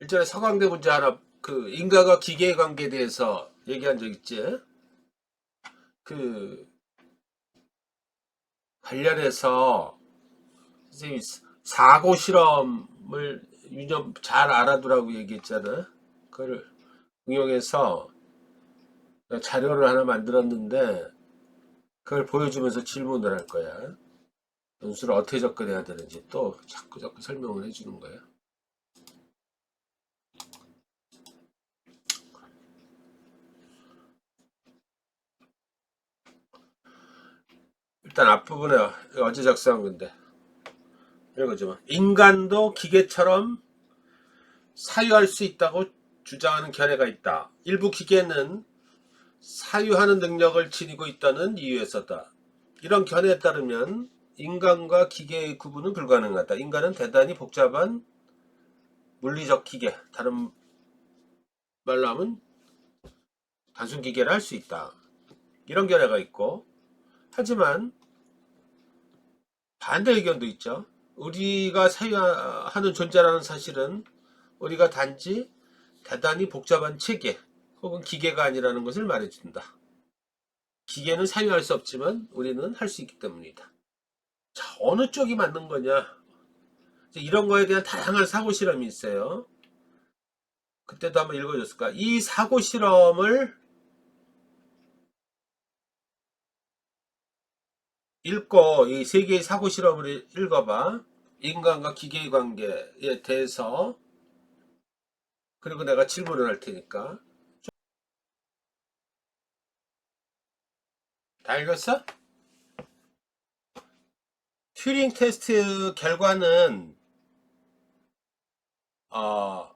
일전에 서강대 문제 하나 그 인간과 기계의 관계에 대해서 얘기한 적 있지? 그 관련해서 선생님이 사고 실험을 유념 잘 알아두라고 얘기했잖아. 그걸 응용해서 자료를 하나 만들었는데 그걸 보여주면서 질문을 할 거야. 연수를 어떻게 접근해야 되는지 또 자꾸 설명을 해주는 거야. 일단 앞부분에 어제 작성한 건데 읽어주면 인간도 기계처럼 사유할 수 있다고 주장하는 견해가 있다. 일부 기계는 사유하는 능력을 지니고 있다는 이유에서다. 이런 견해에 따르면 인간과 기계의 구분은 불가능하다. 인간은 대단히 복잡한 물리적 기계, 다른 말로 하면 단순 기계를 할 수 있다. 이런 견해가 있고, 하지만 반대 의견도 있죠. 우리가 사유하는 존재라는 사실은 우리가 단지 대단히 복잡한 체계 혹은 기계가 아니라는 것을 말해준다. 기계는 사유할 수 없지만 우리는 할 수 있기 때문이다. 자, 어느 쪽이 맞는 거냐? 이런 거에 대한 다양한 사고 실험이 있어요. 그때도 한번 읽어줬을까? 이 사고 실험을 읽고 이 세 개의 사고 실험을 읽어봐. 인간과 기계의 관계에 대해서. 그리고 내가 질문을 할 테니까. 다 읽었어? 튜링 테스트 결과는 어,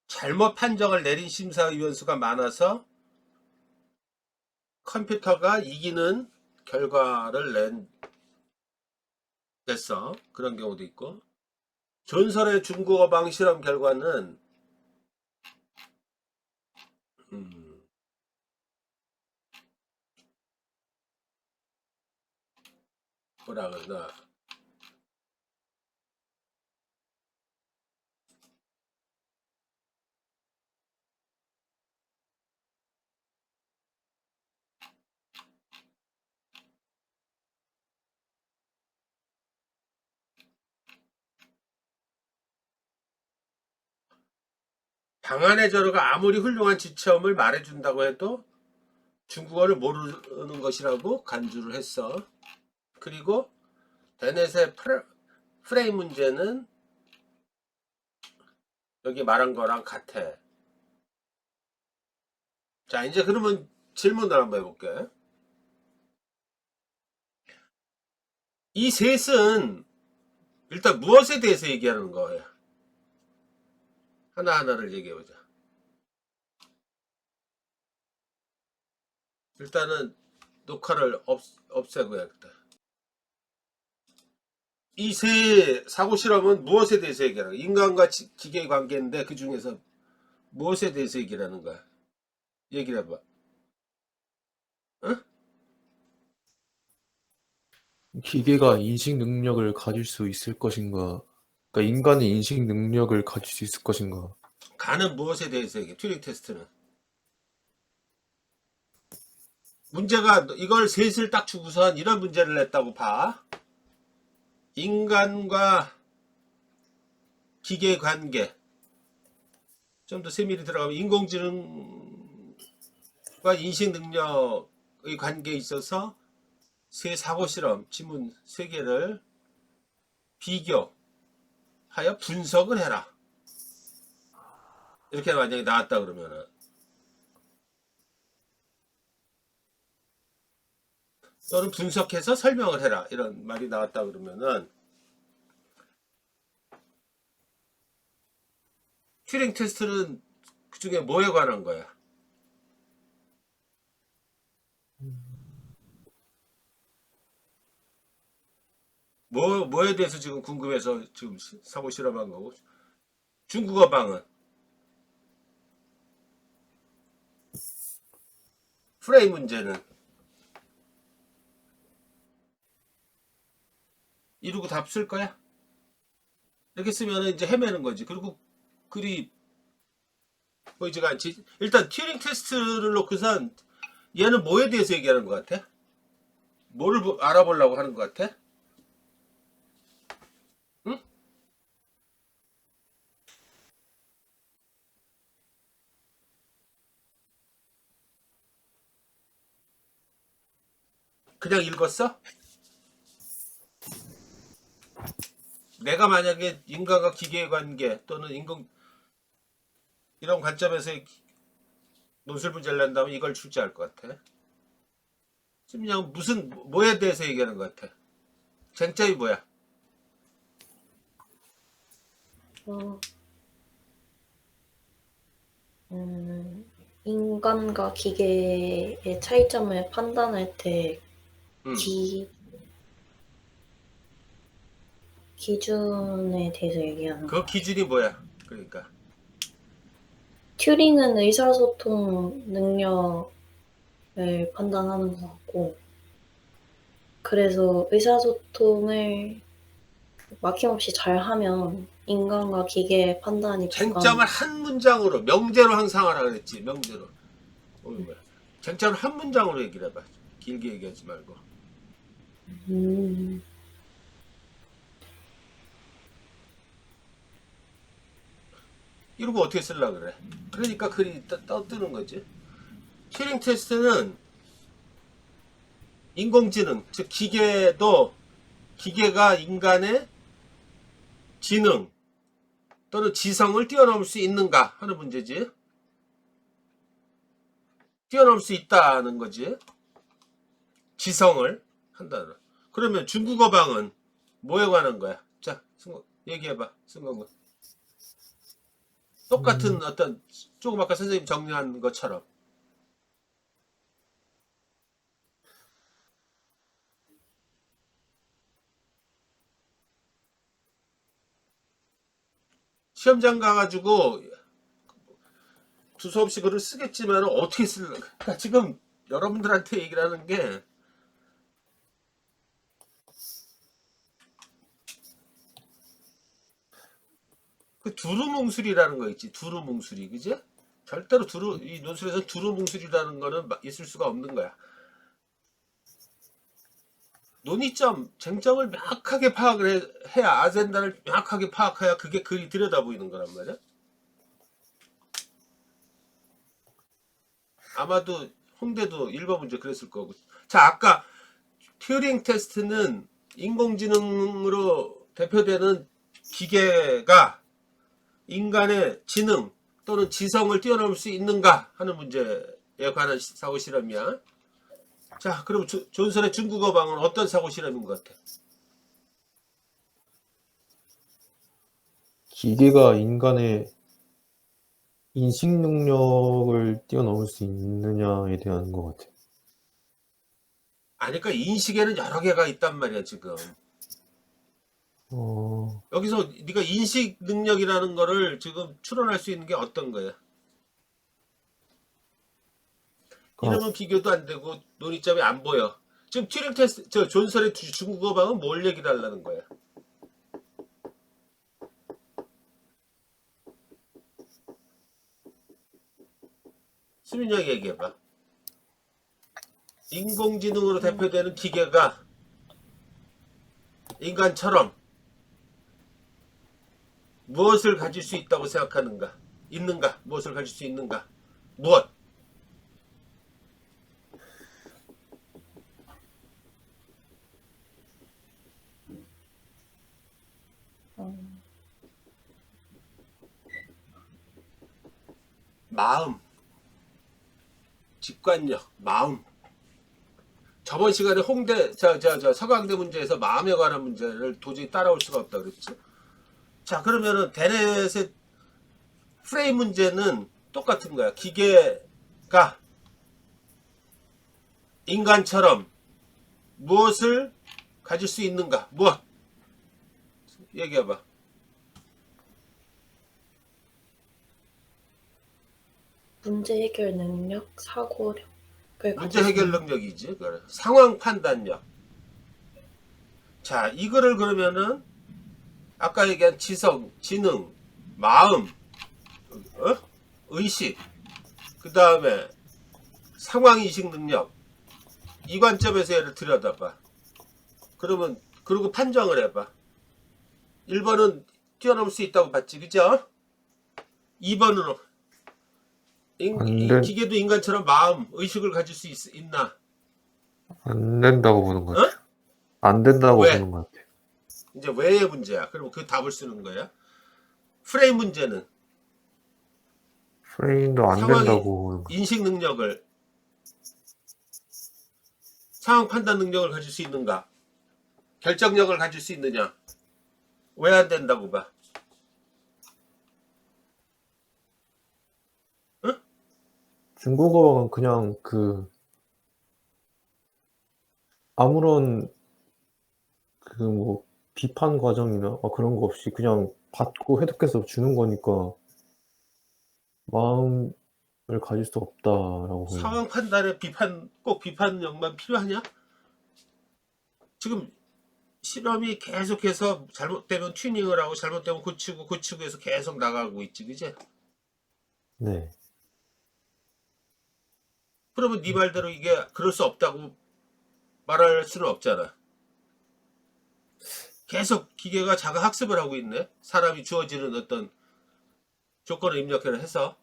잘못 판정을 내린 심사위원 수가 많아서 컴퓨터가 이기는 결과를 냈어. 그런 경우도 있고. 존설의 중국어 방 실험 결과는 음, 뭐라 그러나 방안의 저로가 아무리 훌륭한 지체험을 말해준다고 해도 중국어를 모르는 것이라고 간주를 했어. 그리고 데넷의 프레임 문제는 여기 말한 거랑 같아. 자, 이제 그러면 질문을 한번 해볼게. 이 셋은 일단 무엇에 대해서 얘기하는 거야? 하나하나를 얘기해보자. 일단은 녹화를 없애고 해야겠다. 이 세 사고 실험은 무엇에 대해서 얘기하는 거야? 인간과 기계의 관계인데 그 중에서 무엇에 대해서 얘기를 하는 거야? 얘기를 해봐. 어? 기계가 인식 능력을 가질 수 있을 것인가? 그러니까 인간의 인식 능력을 가질 수 있을 것인가? 가는 무엇에 대해서 얘기해? 튜링 테스트는. 문제가 이걸 셋을 딱 주고선 이런 문제를 냈다고 봐. 인간과 기계의 관계. 좀 더 세밀히 들어가면 인공지능과 인식 능력의 관계에 있어서 세 사고 실험, 지문 세 개를 비교하여 분석을 해라. 이렇게 만약에 나왔다 그러면은 또는 분석해서 설명을 해라. 이런 말이 나왔다 그러면은 튜링 테스트는 그 중에 뭐에 관한 거야? 뭐에 대해서 지금 궁금해서 지금 사고 실험한 거고. 중국어 방은 프레임 문제는 이루고 답 쓸 거야? 이렇게 쓰면 이제 헤매는 거지. 그리고 글이 보이지가 않지. 일단 튜링 테스트를 놓고선 얘는 뭐에 대해서 얘기하는 것 같아? 뭐를 알아보려고 하는 것 같아? 응? 그냥 읽었어? 내가 만약에 인간과 기계의 관계 또는 인공 이런 관점에서 논술 문제를 낸다면 이걸 출제할 것 같아. 지금 그냥 무슨 뭐에 대해서 얘기하는 것 같아. 쟁점이 뭐야? 어, 음, 인간과 기계의 차이점을 판단할 때 음. 기준에 대해서 얘기하는 그 거야. 기준이 뭐야? 그러니까 튜링은 의사소통 능력을 판단하는 것 같고, 그래서 의사소통을 막힘없이 잘하면 인간과 기계의 판단이 쟁점을 불가능. 한 문장으로 명제로 항상 하라 그랬지. 명제로. 뭐야? 쟁점을 한 문장으로 얘기를 해봐. 길게 얘기하지 말고. 음, 이러고 어떻게 쓰려고 그래? 그러니까 글이 떠뜨는 거지. 튜링 테스트는 인공지능, 즉 기계가 인간의 지능 또는 지성을 뛰어넘을 수 있는가 하는 문제지. 뛰어넘을 수 있다는 거지. 지성을 한다는. 그러면 중국어방은 뭐에 관한 거야? 자, 얘기해봐. 승관군. 똑같은 어떤 조금 아까 선생님 정리한 것처럼 시험장 가가지고 두서없이 글을 쓰겠지만 어떻게 쓸까? 그러니까 지금 여러분들한테 얘기를 하는 게 그 두루뭉술이라는 거 있지. 두루뭉술이, 그지? 절대로 이 논술에서 두루뭉술이라는 거는 있을 수가 없는 거야. 논의점, 쟁점을 명확하게 해야, 아젠다를 명확하게 파악해야 그게 글이 들여다 보이는 거란 말이야. 아마도 홍대도 1번 문제 그랬을 거고. 자, 아까 튜링 테스트는 인공지능으로 대표되는 기계가 인간의 지능 또는 지성을 뛰어넘을 수 있는가 하는 문제에 관한 사고 실험이야. 자, 그럼 존슨의 중국어 방은 어떤 사고 실험인 것 같아? 기계가 인간의 인식 능력을 뛰어넘을 수 있느냐에 대한 것 같아요. 아니, 그러니까 인식에는 여러 개가 있단 말이야, 지금. 어, 여기서 네가 인식 능력이라는 거를 지금 추론할 수 있는 게 어떤 거야? 그러니까 이러면 비교도 안 되고 논의점이 안 보여. 지금 튜링 테스트, 존슨의 중국어 방은 뭘 얘기를 하려는 거야? 수민이 얘기해봐. 인공지능으로 대표되는 기계가 인간처럼 무엇을 가질 수 있다고 생각하는가? 있는가? 무엇을 가질 수 있는가? 무엇? 마음, 직관력, 마음. 저번 시간에 홍대, 서강대 문제에서 마음에 관한 문제를 도저히 따라올 수가 없다 그랬지. 자, 그러면은 데넷의 프레임 문제는 똑같은 거야. 기계가 인간처럼 무엇을 가질 수 있는가? 무엇? 얘기해봐. 문제 해결 능력, 사고력을 문제 가질 수 해결 있는. 능력이지. 그래. 상황 판단력. 자, 이거를 그러면은 아까 얘기한 지성, 지능, 마음, 의식, 그 다음에 상황인식 능력, 이 관점에서 얘를 들여다봐. 그러면 그리고 판정을 해봐. 1번은 뛰어넘을 수 있다고 봤지, 그죠? 2번으로 기계도 인간처럼 마음, 의식을 가질 수 있나? 안 된다고 보는 것 어? 같아요. 안 된다고 왜? 보는 것 같아요. 이제 왜의 문제야. 그럼 그 답을 쓰는 거야. 프레임 문제는 프레임도 안 상황이 된다고 보는 것 같아요. 인식 능력을, 상황 판단 능력을 가질 수 있는가? 결정력을 가질 수 있느냐? 왜 안 된다고 봐? 응? 중국어는 그냥 아무런 뭐 비판 과정이나 그런 거 없이 그냥 받고 해독해서 주는 거니까 마음을 가질 수 없다라고 보는 상황 판단에 꼭 비판력만 필요하냐? 지금 실험이 계속해서 잘못되면 튜닝을 하고 잘못되면 고치고 해서 계속 나가고 있지, 그지? 네. 그러면 네 말대로 이게 그럴 수 없다고 말할 수는 없잖아. 계속 기계가 자가 학습을 하고 있네. 사람이 주어지는 어떤 조건을 입력을 해서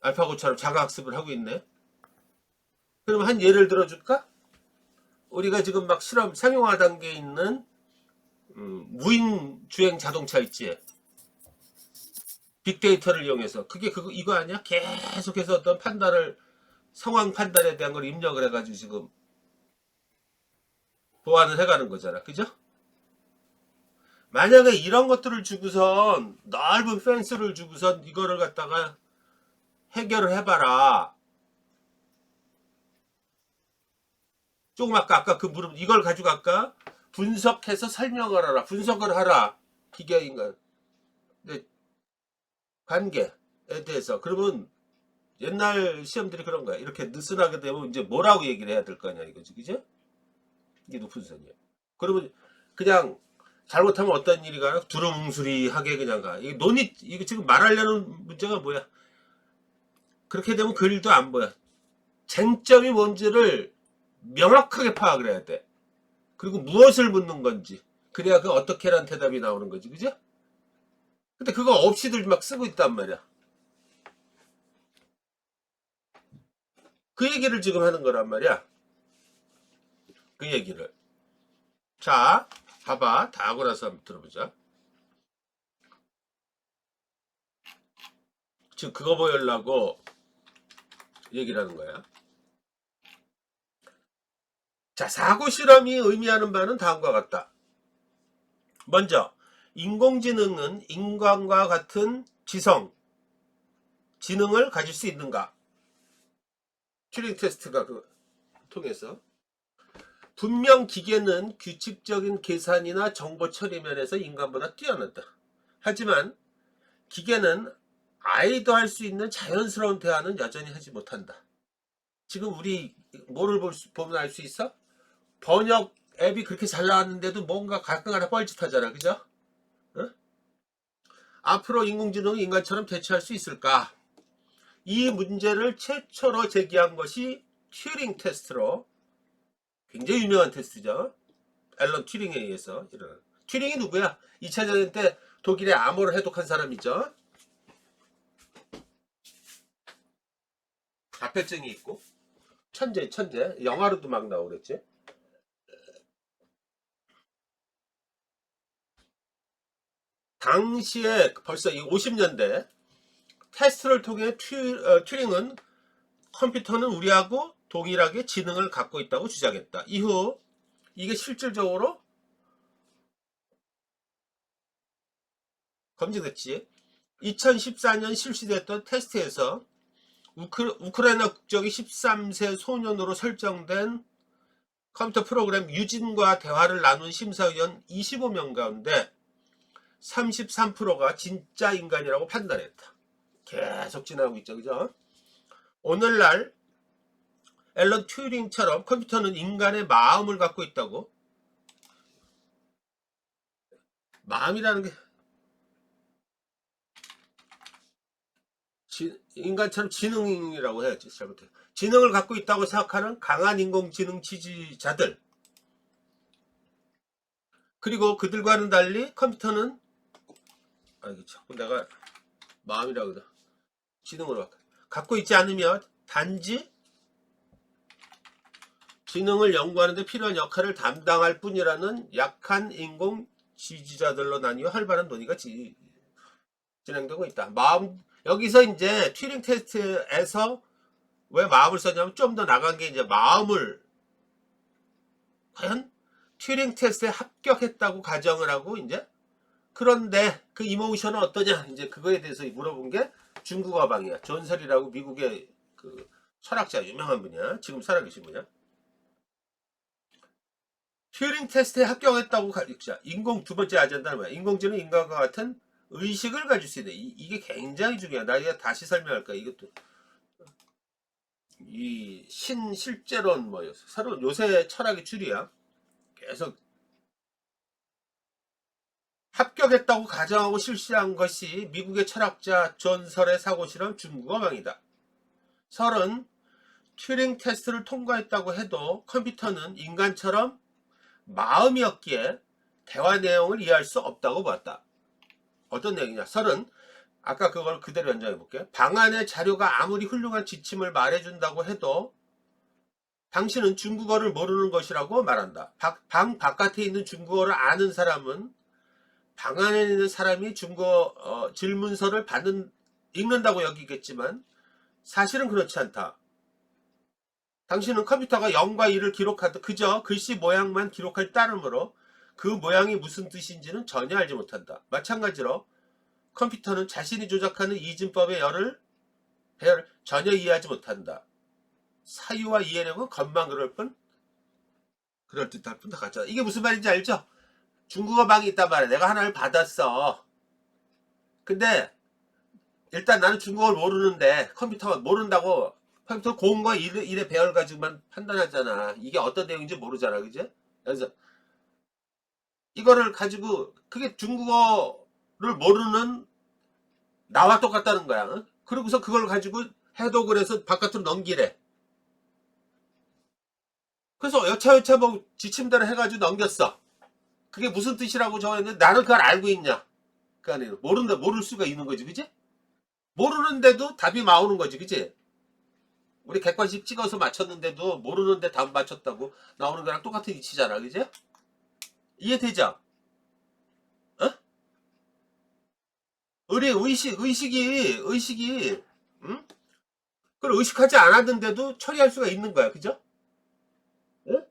알파고처럼 자가 학습을 하고 있네. 그럼 한 예를 들어줄까? 우리가 지금 막 실험 상용화 단계에 있는 무인 주행 자동차 있지. 빅데이터를 이용해서 그게 이거 아니야? 계속해서 어떤 판단을, 상황 판단에 대한 걸 입력을 해가지고 지금 보완을 해가는 거잖아. 그죠? 만약에 이런 것들을 주고선, 넓은 펜스를 주고선 이거를 갖다가 해결을 해봐라. 조금 아까 그 물음, 이걸 가지고 아까 분석해서 설명을 하라. 분석을 하라. 기계 인간 관계에 대해서. 그러면 옛날 시험들이 그런 거야. 이렇게 느슨하게 되면 이제 뭐라고 얘기를 해야 될 거냐 이거지, 그죠? 이게 높은 선이야. 그러면 그냥 잘못하면 어떤 일이 가나 두루뭉술이하게 그냥 가. 이거 지금 말하려는 문제가 뭐야? 그렇게 되면 글도 안 보여. 쟁점이 뭔지를 명확하게 파악을 해야 돼. 그리고 무엇을 묻는 건지. 그래야 그 어떻게라는 대답이 나오는 거지, 그죠? 근데 그거 없이들 막 쓰고 있단 말이야. 그 얘기를 지금 하는 거란 말이야. 그 얘기를. 자, 봐봐. 다 하고 나서 한번 들어보자. 지금 그거 보여주려고 얘기를 하는 거야. 자, 사고 실험이 의미하는 바는 다음과 같다. 먼저, 인공지능은 인간과 같은 지성, 지능을 가질 수 있는가? 튜링 테스트가 통해서. 분명 기계는 규칙적인 계산이나 정보 처리 면에서 인간보다 뛰어난다. 하지만 기계는 아이도 할 수 있는 자연스러운 대화는 여전히 하지 못한다. 지금 우리 뭐를 보면 알 수 있어? 번역 앱이 그렇게 잘 나왔는데도 뭔가 가끔 하나 뻘짓하잖아, 그죠? 어? 앞으로 인공지능이 인간처럼 대처할 수 있을까? 이 문제를 최초로 제기한 것이 튜링 테스트로, 굉장히 유명한 테스트죠. 앨런 튜링에 의해서 일어난. 튜링이 누구야? 2차 대전 때 독일의 암호를 해독한 사람이죠. 자폐증이 있고 천재. 영화로도 막 나오고 그랬지. 당시에 벌써 50년대 테스트를 통해 튜링은 컴퓨터는 우리하고 동일하게 지능을 갖고 있다고 주장했다. 이후 이게 실질적으로 검증됐지. 2014년 실시됐던 테스트에서 우크라이나 국적의 13세 소년으로 설정된 컴퓨터 프로그램 유진과 대화를 나눈 심사위원 25명 가운데 33%가 진짜 인간이라고 판단했다. 계속 지나가고 있죠, 그죠? 오늘날 앨런 튜링처럼 컴퓨터는 인간의 마음을 갖고 있다고 마음이라는 게 인간처럼 지능이라고 해야지. 잘못해. 지능을 갖고 있다고 생각하는 강한 인공지능 지지자들, 그리고 그들과는 달리 컴퓨터는 이게 자꾸 내가 마음이라고 그래. 지능으로 갖고 있지 않으며 단지 지능을 연구하는 데 필요한 역할을 담당할 뿐이라는 약한 인공 지지자들로 나뉘어 활발한 논의가 진행되고 있다. 마음, 여기서 이제 튜링 테스트에서 왜 마음을 썼냐면 좀 더 나간 게 이제 마음을 과연 튜링 테스트에 합격했다고 가정을 하고 이제 그런데 그 이모션은 어떠냐 이제 그거에 대해서 물어본 게 중국어방이야. 존설이라고 미국의 그 철학자 유명한 분이야. 지금 살아계신 분이야. 튜링 테스트에 합격했다고 가정자. 두 번째 아젠다는 뭐야? 인공지능 인간과 같은 의식을 가질 수 있는 이게 굉장히 중요해. 나 이거 다시 설명할 거야. 이것도 이 신실제론 뭐 새로 요새 철학의 줄이야. 계속 합격했다고 가정하고 실시한 것이 미국의 철학자 존설의 사고실험 중국어방이다. 설은 튜링 테스트를 통과했다고 해도 컴퓨터는 인간처럼 마음이었기에 대화 내용을 이해할 수 없다고 보았다. 어떤 내용이냐? 설은 아까 그걸 그대로 연장해 볼게요. 방안의 자료가 아무리 훌륭한 지침을 말해준다고 해도 당신은 중국어를 모르는 것이라고 말한다. 방 바깥에 있는 중국어를 아는 사람은 방 안에 있는 사람이 중국어 질문서를 읽는다고 여기겠지만 사실은 그렇지 않다. 당신은 컴퓨터가 0과 1을 기록하듯 그저 글씨 모양만 기록할 따름으로 그 모양이 무슨 뜻인지는 전혀 알지 못한다. 마찬가지로 컴퓨터는 자신이 조작하는 이진법의 배열을 전혀 이해하지 못한다. 사유와 이해력은 겉만 그럴듯할 뿐 다 같잖아. 이게 무슨 말인지 알죠? 중국어 방이 있단 말이야. 내가 하나를 받았어. 근데 일단 나는 중국어를 모르는데 컴퓨터가 모른다고 컴퓨터 공과 일의 배열 가지고만 판단하잖아. 이게 어떤 내용인지 모르잖아. 그지? 그래서 이거를 가지고 그게 중국어를 모르는 나와 똑같다는 거야. 그러고서 그걸 가지고 해독을 해서 바깥으로 넘기래. 그래서 여차여차 뭐 지침대로 해가지고 넘겼어. 그게 무슨 뜻이라고 적었는데 나는 그걸 알고 있냐? 그 안에 모를 수가 있는 거지, 그지? 모르는데도 답이 나오는 거지, 그지? 우리 객관식 찍어서 맞췄는데도 모르는데 답 맞췄다고 나오는 거랑 똑같은 이치잖아, 그지? 이해되죠? 어? 우리 의식이, 응? 그걸 의식하지 않았는데도 처리할 수가 있는 거야, 그죠? 응?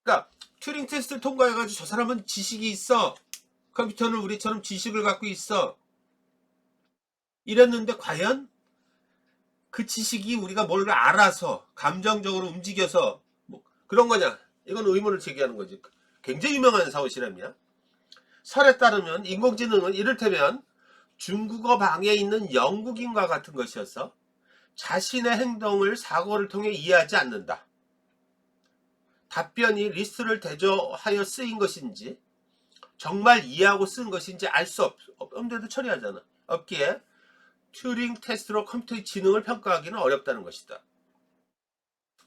그러니까 튜링 테스트를 통과해가지고 저 사람은 지식이 있어. 컴퓨터는 우리처럼 지식을 갖고 있어. 이랬는데 과연 그 지식이 우리가 뭘 알아서 감정적으로 움직여서 뭐 그런 거냐? 이건 의문을 제기하는 거지. 굉장히 유명한 사고실험이야. 설에 따르면 인공지능은 이를테면 중국어 방에 있는 영국인과 같은 것이어서 자신의 행동을 사고를 통해 이해하지 않는다. 답변이 리스트를 대조하여 쓰인 것인지 정말 이해하고 쓴 것인지 알 수 없는데도 처리하잖아. 없기에 튜링 테스트로 컴퓨터의 지능을 평가하기는 어렵다는 것이다.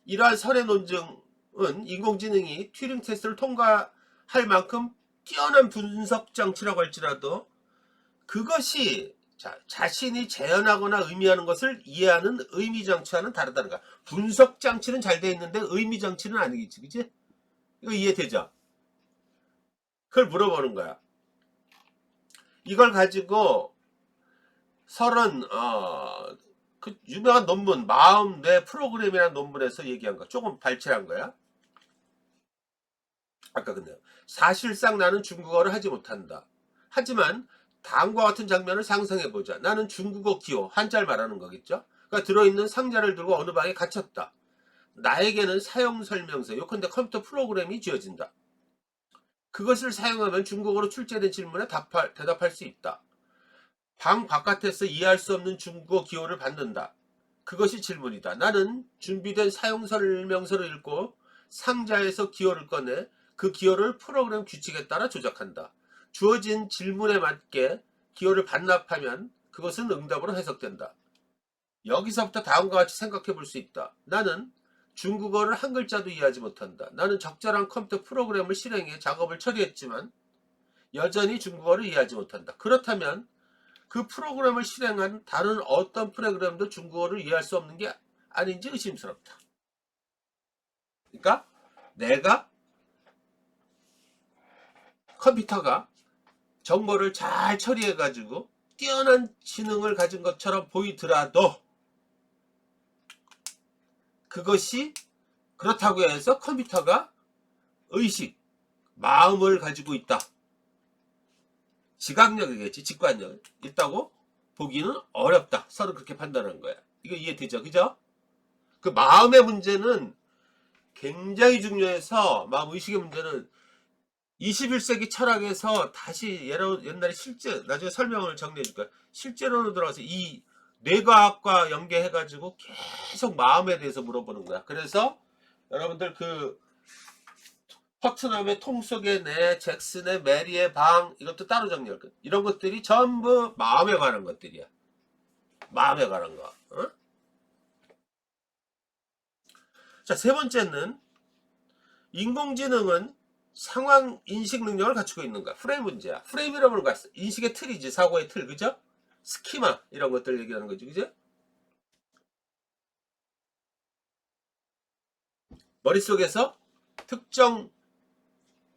이러한 설의 논증은 인공지능이 튜링 테스트를 통과할 만큼 뛰어난 분석 장치라고 할지라도 그것이 자신이 재현하거나 의미하는 것을 이해하는 의미 장치와는 다르다는 거야. 분석 장치는 잘 돼 있는데 의미 장치는 아니겠지, 그치? 이거 이해되죠? 그걸 물어보는 거야. 이걸 가지고 설은 그 유명한 논문 마음 뇌 프로그램이라는 논문에서 얘기한 거 조금 발췌한 거야. 아까 근데 사실상 나는 중국어를 하지 못한다. 하지만 다음과 같은 장면을 상상해보자. 나는 중국어 기호, 한자를 말하는 거겠죠. 그러니까 들어있는 상자를 들고 어느 방에 갇혔다. 나에게는 사용설명서, 요컨대 컴퓨터 프로그램이 지어진다. 그것을 사용하면 중국어로 출제된 질문에 대답할 수 있다. 방 바깥에서 이해할 수 없는 중국어 기호를 받는다. 그것이 질문이다. 나는 준비된 사용설명서를 읽고 상자에서 기호를 꺼내 그 기호를 프로그램 규칙에 따라 조작한다. 주어진 질문에 맞게 기호를 반납하면 그것은 응답으로 해석된다. 여기서부터 다음과 같이 생각해 볼 수 있다. 나는 중국어를 한 글자도 이해하지 못한다. 나는 적절한 컴퓨터 프로그램을 실행해 작업을 처리했지만 여전히 중국어를 이해하지 못한다. 그렇다면 그 프로그램을 실행한 다른 어떤 프로그램도 중국어를 이해할 수 없는 게 아닌지 의심스럽다. 그러니까 내가 컴퓨터가 정보를 잘 처리해가지고 뛰어난 지능을 가진 것처럼 보이더라도 그것이 그렇다고 해서 컴퓨터가 의식, 마음을 가지고 있다. 지각력이겠지, 직관력 있다고 보기는 어렵다. 서로 그렇게 판단한 거야. 이거 이해되죠? 그죠? 그 마음의 문제는 굉장히 중요해서, 마음 의식의 문제는 21세기 철학에서 다시 옛날에 실제, 나중에 설명을 정리해 줄 거야. 실제로는 들어가서 이 뇌과학과 연계해가지고 계속 마음에 대해서 물어보는 거야. 그래서 여러분들 그 퍼트넘의 통 속의 내, 잭슨의 메리의 방, 이것도 따로 정리할 거야. 이런 것들이 전부 마음에 관한 것들이야. 마음에 관한 거. 어? 자, 세 번째는 인공지능은 상황 인식 능력을 갖추고 있는가? 프레임 문제야. 프레임이라는 건 인식의 틀이지, 사고의 틀, 그죠? 스키마 이런 것들 얘기하는 거지, 그죠? 머릿속에서 특정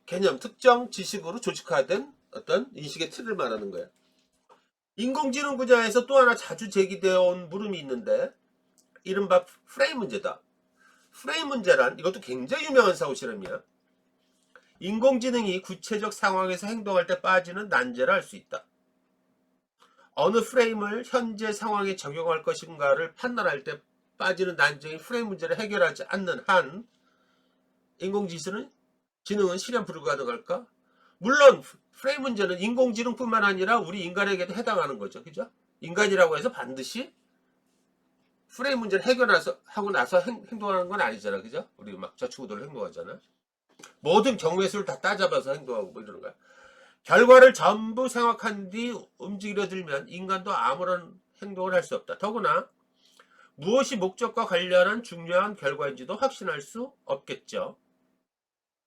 개념, 특정 지식으로 조직화된 어떤 인식의 틀을 말하는 거야. 인공지능 분야에서 또 하나 자주 제기되어 온 물음이 있는데 이른바 프레임 문제다. 프레임 문제란 이것도 굉장히 유명한 사고 실험이야. 인공지능이 구체적 상황에서 행동할 때 빠지는 난제를 알 수 있다. 어느 프레임을 현재 상황에 적용할 것인가를 판단할 때 빠지는 난제인 프레임 문제를 해결하지 않는 한 인공지능은 실현 불가능할까? 물론 프레임 문제는 인공지능뿐만 아니라 우리 인간에게도 해당하는 거죠. 그죠? 인간이라고 해서 반드시 프레임 문제를 해결하고 나서 행동하는 건 아니잖아. 그죠? 우리 막 저 친구들 행동하잖아. 모든 경우의 수를 다 따져봐서 행동하고 뭐 이러는 거야. 결과를 전부 생각한 뒤 움직이려 들면 인간도 아무런 행동을 할 수 없다. 더구나 무엇이 목적과 관련한 중요한 결과인지도 확신할 수 없겠죠.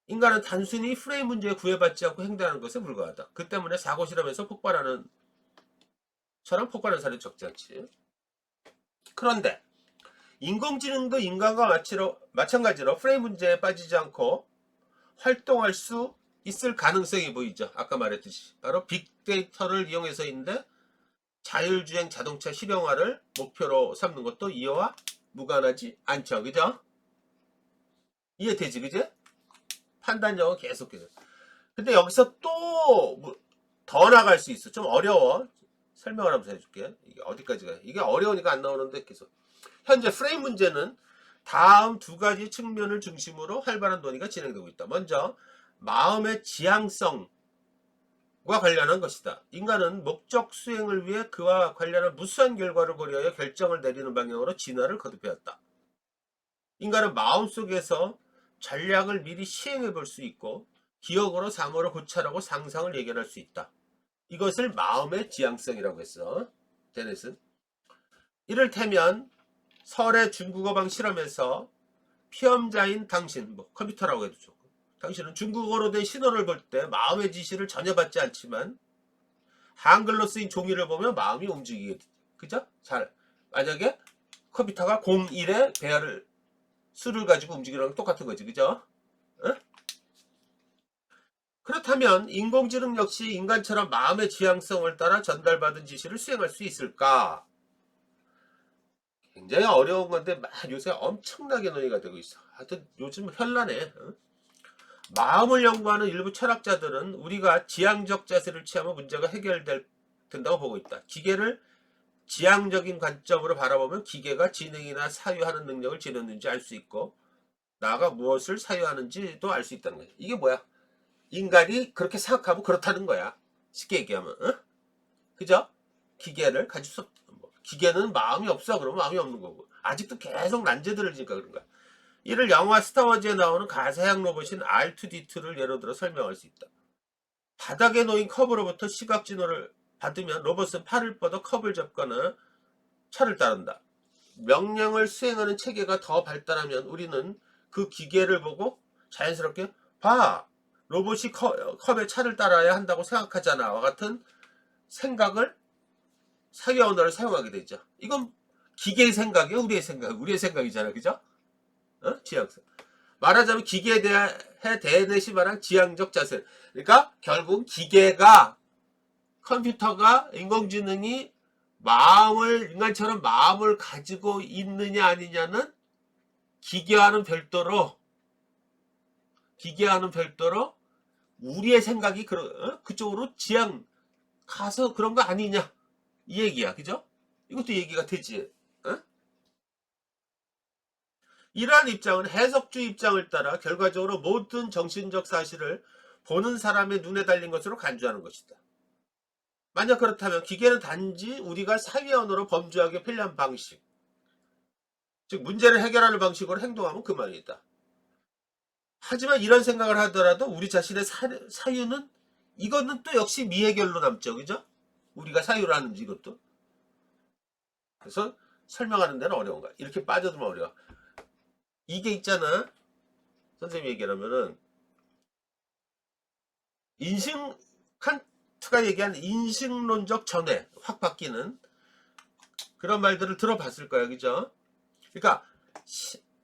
인간은 단순히 프레임 문제에 구애받지 않고 행동하는 것에 불과하다. 그 때문에 사고 실험에서 폭발하는 사례는 적지 않지. 그런데 인공지능도 인간과 마찬가지로 프레임 문제에 빠지지 않고 활동할 수 있을 가능성이 보이죠. 아까 말했듯이 바로 빅데이터를 이용해서인데 자율주행 자동차 실용화를 목표로 삼는 것도 이와 무관하지 않죠. 그죠? 이해되지? 그죠? 판단력은 계속해서. 근데 여기서 또 더 나갈 수 있어. 좀 어려워. 설명을 하면서 해줄게. 이게 어디까지가. 이게 어려우니까 안 나오는데 계속. 현재 프레임 문제는 다음 두 가지 측면을 중심으로 활발한 논의가 진행되고 있다. 먼저 마음의 지향성과 관련한 것이다. 인간은 목적 수행을 위해 그와 관련한 무수한 결과를 고려하여 결정을 내리는 방향으로 진화를 거듭해왔다. 인간은 마음속에서 전략을 미리 시행해 볼 수 있고 기억으로 사물을 고찰하고 상상을 예견할 수 있다. 이것을 마음의 지향성이라고 했어. 데넷은. 이를테면 설의 중국어방 실험에서 피험자인 당신, 컴퓨터라고 해도 좋고, 당신은 중국어로 된 신호를 볼 때 마음의 지시를 전혀 받지 않지만 한글로 쓰인 종이를 보면 마음이 움직이게 돼. 그죠? 만약에 컴퓨터가 01의 배열을 수를 가지고 움직이는 거랑 똑같은 거지. 그죠? 어? 그렇다면 인공지능 역시 인간처럼 마음의 지향성을 따라 전달받은 지시를 수행할 수 있을까? 굉장히 어려운 건데 요새 엄청나게 논의가 되고 있어. 하여튼 요즘 현란해. 어? 마음을 연구하는 일부 철학자들은 우리가 지향적 자세를 취하면 문제가 해결된다고 보고 있다. 기계를 지향적인 관점으로 바라보면 기계가 지능이나 사유하는 능력을 지녔는지 알 수 있고 나가 무엇을 사유하는지도 알 수 있다는 거야. 이게 뭐야? 인간이 그렇게 생각하면 그렇다는 거야. 쉽게 얘기하면. 어? 그죠? 기계를 가질 수 없다. 기계는 마음이 없어. 그러면 마음이 없는 거고. 아직도 계속 난제들을 지니까 그런 거야. 이를 영화 스타워즈에 나오는 가사형 로봇인 R2D2를 예로 들어 설명할 수 있다. 바닥에 놓인 컵으로부터 시각 진호를 받으면 로봇은 팔을 뻗어 컵을 잡거나 차를 따른다. 명령을 수행하는 체계가 더 발달하면 우리는 그 기계를 보고 자연스럽게 봐! 로봇이 컵에 차를 따라야 한다고 생각하잖아. 와 같은 생각을 사회 언어를 사용하게 되죠. 이건 기계의 생각이야? 우리의 생각? 우리의 생각이잖아. 그죠? 지향성. 말하자면 기계에 대해 대내시 말한 지향적 자세. 그러니까 결국 기계가 컴퓨터가 인공지능이 인간처럼 마음을 가지고 있느냐 아니냐는 기계와는 별도로 우리의 생각이 그쪽으로 지향 가서 그런 거 아니냐 이 얘기야. 그죠? 이것도 얘기가 되지. 이러한 입장은 해석주의 입장을 따라 결과적으로 모든 정신적 사실을 보는 사람의 눈에 달린 것으로 간주하는 것이다. 만약 그렇다면 기계는 단지 우리가 사회 언어로 범주하게 편리한 방식, 즉 문제를 해결하는 방식으로 행동하면 그만이다. 하지만 이런 생각을 하더라도 우리 자신의 사유는 이거는 또 역시 미해결로 남죠. 그죠? 우리가 사유를 하는지 이것도. 그래서 설명하는 데는 어려운 거야. 이렇게 빠져들면 어려워. 이게 있잖아. 선생님이 얘기하면은 칸트가 얘기한 인식론적 전회 확 바뀌는 그런 말들을 들어봤을 거야. 그죠? 그러니까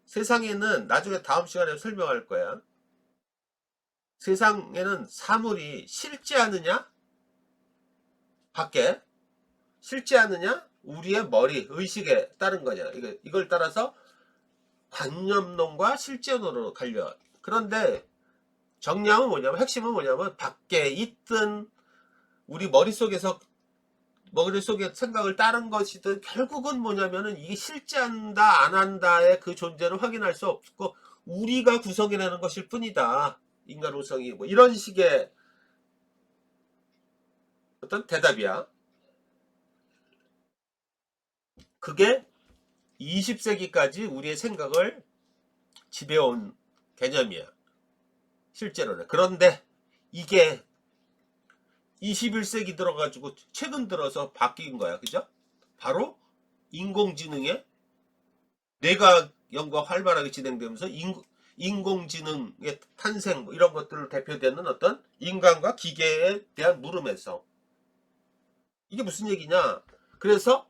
세상에는 나중에 다음 시간에 설명할 거야. 세상에는 사물이 실제하느냐 밖에 실제하느냐 우리의 머리 의식에 따른 거냐. 이걸 따라서 관념론과 실제론으로 갈려. 그런데 정량은 뭐냐면 핵심은 뭐냐면 밖에 있든 우리 머릿속에 생각을 따른 것이든 결국은 뭐냐면은 이게 실제한다 안 한다의 그 존재를 확인할 수 없고 우리가 구성해내는 것일 뿐이다. 인간로성이 뭐 이런 식의 어떤 대답이야. 그게 20세기까지 우리의 생각을 지배해온 개념이야. 실제로는. 그런데 이게 21세기 들어가지고 최근 들어서 바뀐 거야. 그죠? 바로 인공지능의 뇌과학 연구가 활발하게 진행되면서 인공지능의 탄생 뭐 이런 것들을 대표되는 어떤 인간과 기계에 대한 물음에서 이게 무슨 얘기냐? 그래서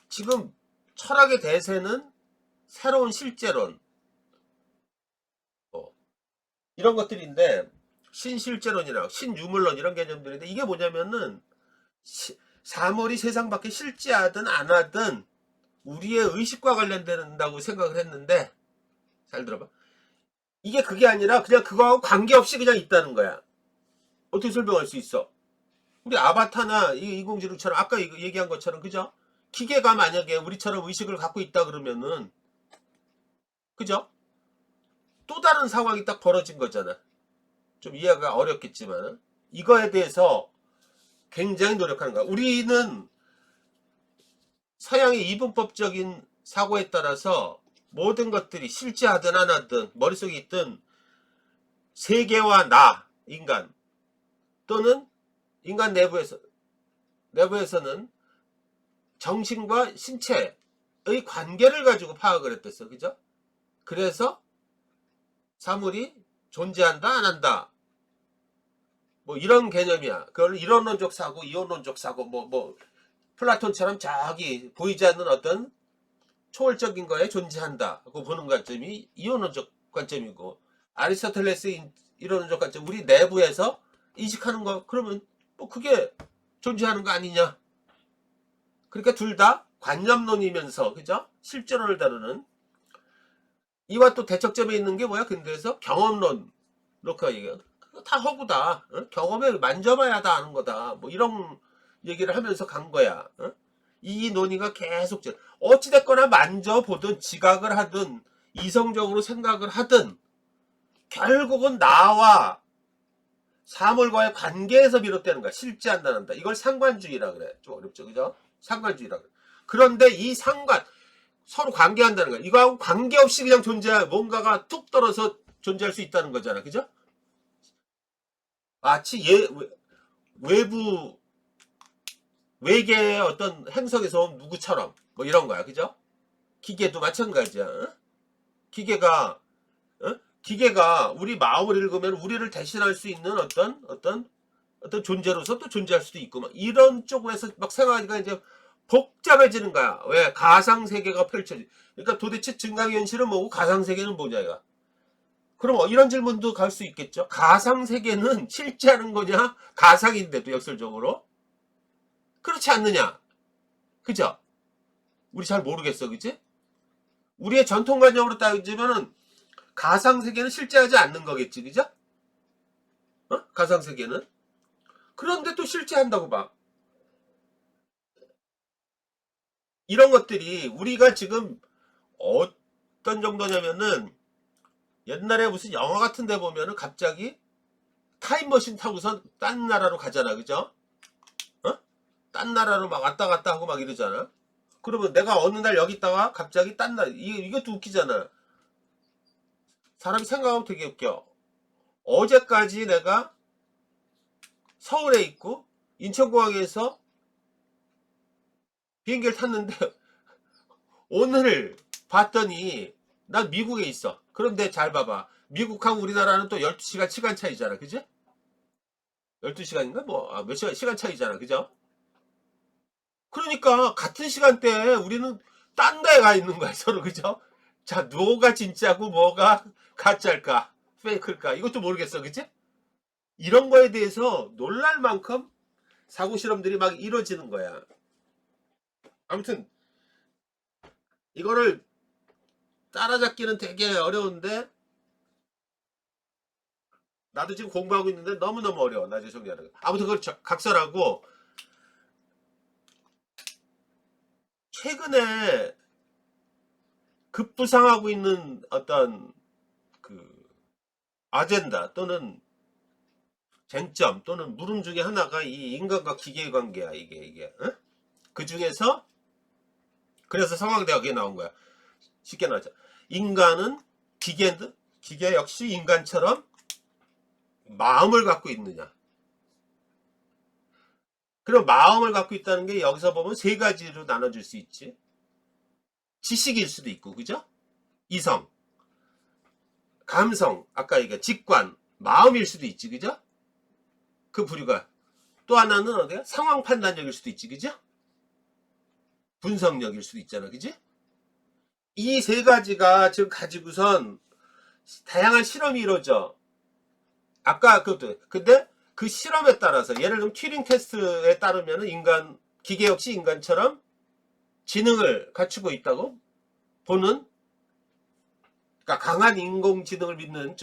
지금 철학의 대세는 새로운 실제론 이런 것들인데 신실제론이나 신유물론 이런 개념들인데 이게 뭐냐면은 사물이 세상 밖에 실제하든 안 하든 우리의 의식과 관련된다고 생각을 했는데 잘 들어봐. 이게 그게 아니라 그냥 그거하고 관계없이 그냥 있다는 거야. 어떻게 설명할 수 있어? 우리 아바타나 인공지능처럼 아까 얘기한 것처럼 그죠? 기계가 만약에 우리처럼 의식을 갖고 있다 그러면은 그죠? 또 다른 상황이 딱 벌어진 거잖아. 좀 이해가 어렵겠지만 이거에 대해서 굉장히 노력하는 거야. 우리는 서양의 이분법적인 사고에 따라서 모든 것들이 실제하든 안 하든 머릿속에 있든 세계와 나, 인간 또는 인간 내부에서는 정신과 신체의 관계를 가지고 파악을 했댔어. 그죠? 그래서 사물이 존재한다 안 한다 뭐 이런 개념이야. 그걸 이론론적 사고 이론론적 사고 뭐 플라톤처럼 저기 보이지 않는 어떤 초월적인 거에 존재한다고 보는 관점이 이론론적 관점이고 아리스토텔레스의 이론론적 관점 우리 내부에서 인식하는 거 그러면 뭐 그게 존재하는 거 아니냐. 그러니까 둘 다 관념론이면서 그죠? 실제론을 다루는 이와 또 대척점에 있는 게 뭐야? 근대에서 경험론 이렇게 얘기해. 다 허구다. 경험에 만져봐야 다 아는 거다. 뭐 이런 얘기를 하면서 간 거야. 이 논의가 계속 어찌됐거나 만져보든 지각을 하든 이성적으로 생각을 하든 결국은 나와 사물과의 관계에서 비롯되는 거야. 실제한다 한다. 이걸 상관주의라 그래. 좀 어렵죠. 그죠? 상관주의라 그래. 그런데 이 서로 관계한다는 거야. 이거하고 관계없이 그냥 뭔가가 툭 떨어서 존재할 수 있다는 거잖아. 그죠? 마치 외계의 어떤 행성에서 온 누구처럼 뭐 이런 거야. 그죠? 기계도 마찬가지야. 어? 기계가 우리 마음을 읽으면 우리를 대신할 수 있는 어떤 존재로서 또 존재할 수도 있고 막 이런 쪽에서 막 생각하니까 이제 복잡해지는 거야. 왜? 가상세계가 펼쳐지. 그러니까 도대체 증강현실은 뭐고 가상세계는 뭐냐 이거. 그럼 이런 질문도 갈 수 있겠죠. 가상세계는 실제하는 거냐? 가상인데도 역설적으로. 그렇지 않느냐? 그죠? 우리 잘 모르겠어. 그치? 우리의 전통관념으로 따지면은 가상세계는 실제하지 않는 거겠지. 그죠? 어? 가상세계는. 그런데 또 실제한다고 봐. 이런 것들이 우리가 지금 어떤 정도냐면은 옛날에 무슨 영화 같은 데 보면은 갑자기 타임머신 타고서 딴 나라로 가잖아. 그죠? 어? 딴 나라로 막 왔다 갔다 하고 막 이러잖아. 그러면 내가 어느 날 여기 있다가 갑자기 딴 나라, 이것도 웃기잖아. 사람이 생각하면 되게 웃겨. 어제까지 내가 서울에 있고 인천공항에서 비행기를 탔는데 오늘 봤더니 난 미국에 있어. 그런데 잘 봐봐. 미국하고 우리나라는 또 12시간 시간 차이잖아. 그지? 12시간인가? 몇 시간 차이잖아. 그죠? 그러니까 같은 시간대에 우리는 딴 데에 가 있는 거야. 서로. 그죠? 자, 뭐가 진짜고 뭐가 가짜일까? 페이크일까? 이것도 모르겠어. 그지? 이런 거에 대해서 놀랄 만큼 사고 실험들이 막 이루어지는 거야. 아무튼 이거를 따라잡기는 되게 어려운데 나도 지금 공부하고 있는데 너무너무 어려워. 나중에 정리하는 거. 아무튼 그걸 각설하고 최근에 급부상하고 있는 어떤 그 아젠다 또는 쟁점 또는 물음 중에 하나가 이 인간과 기계의 관계야. 이게 어? 그 중에서 그래서 성황대학에 나온 거야. 쉽게 말하자. 인간은 기계 역시 인간처럼 마음을 갖고 있느냐. 그럼 마음을 갖고 있다는 게 여기서 보면 세 가지로 나눠줄 수 있지. 지식일 수도 있고, 그죠? 이성, 감성, 아까 얘기한 직관, 마음일 수도 있지, 그죠? 그 부류가. 또 하나는 어디야? 상황 판단력일 수도 있지, 그죠? 분석력일 수도 있잖아, 그지? 이 세 가지가 지금 가지고선 다양한 실험이 이루어져. 아까 그것도. 근데 그 실험에 따라서 예를 들면 튜링 테스트에 따르면 기계 역시 인간처럼 지능을 갖추고 있다고 보는, 그러니까 강한 인공지능을 믿는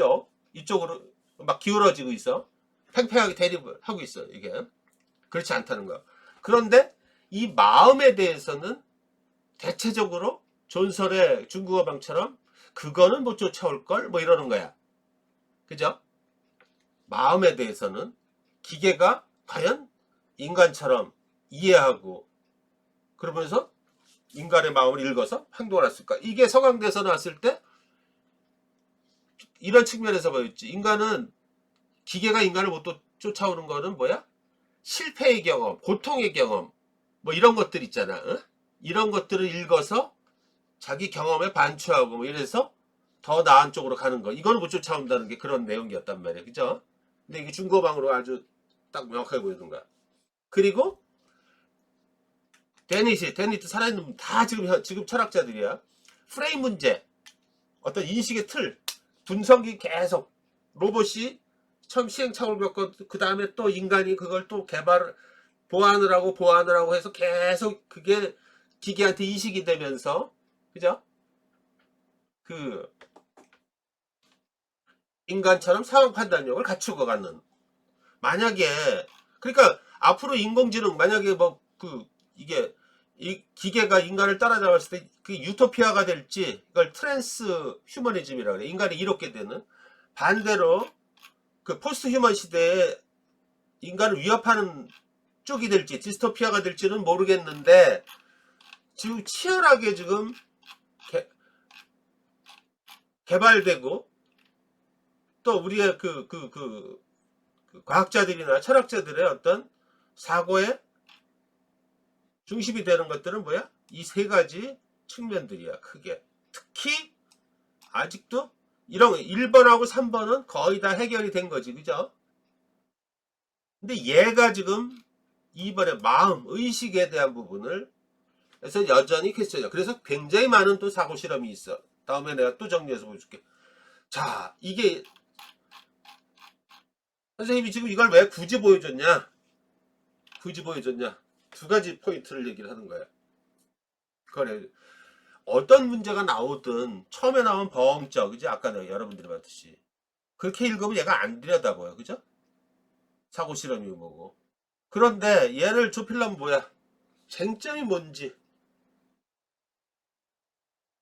이쪽으로 막 기울어지고 있어. 팽팽하게 대립을 하고 있어. 이게 그렇지 않다는 거야. 그런데 이 마음에 대해서는 대체적으로 존설의 중국어 방처럼 그거는 못 쫓아올걸 뭐 이러는 거야. 그죠? 마음에 대해서는 기계가 과연 인간처럼 이해하고 그러면서 인간의 마음을 읽어서 행동을 할 수 있을까? 이게 서강대에서 나왔을 때 이런 측면에서 보였지. 기계가 인간을 못 쫓아오는 거는 뭐야? 실패의 경험, 고통의 경험 뭐 이런 것들 있잖아. 어? 이런 것들을 읽어서 자기 경험에 반추하고 뭐 이래서 더 나은 쪽으로 가는 거. 이거는 못 쫓아온다는 게 그런 내용이었단 말이야. 그죠? 근데 이게 중고방으로 아주 딱 명확하게 보여준 거야. 그리고 데니트 살아있는 분 다 지금 철학자들이야. 프레임 문제, 어떤 인식의 틀, 분석이 계속 로봇이 처음 시행착오를 겪고 그 다음에 또 인간이 그걸 또 보완을 하고 해서 계속 그게 기계한테 이식이 되면서 그죠? 그 인간처럼 상황 판단력을 갖추고 가는. 만약에 그러니까 앞으로 인공지능 만약에 이게 이 기계가 인간을 따라잡았을 때 그 유토피아가 될지 이걸 트랜스 휴머니즘이라고 그래. 인간이 이롭게 되는. 반대로 그 포스트 휴먼 시대에 인간을 위협하는 쪽이 될지 디스토피아가 될지는 모르겠는데 지금 치열하게 지금 개발되고 또 우리의 그 과학자들이나 철학자들의 어떤 사고의 중심이 되는 것들은 뭐야? 이 세 가지 측면들이야. 크게. 특히 아직도 이런 1번하고 3번은 거의 다 해결이 된 거지. 그죠? 근데 얘가 지금 2번의 마음, 의식에 대한 부분을 그래서 여전히 퀘스천이야. 그래서 굉장히 많은 또 사고 실험이 있어. 다음에 내가 또 정리해서 보여줄게. 자, 이게 선생님이 지금 이걸 왜 굳이 보여줬냐? 굳이 보여줬냐? 두 가지 포인트를 얘기를 하는 거야. 그래. 어떤 문제가 나오든 처음에 나오면 범적, 그지? 아까 내가 여러분들이 봤듯이 그렇게 읽으면 얘가 안 들여다보여, 그죠? 사고 실험이 뭐고. 그런데 얘를 좁히려면 뭐야? 쟁점이 뭔지,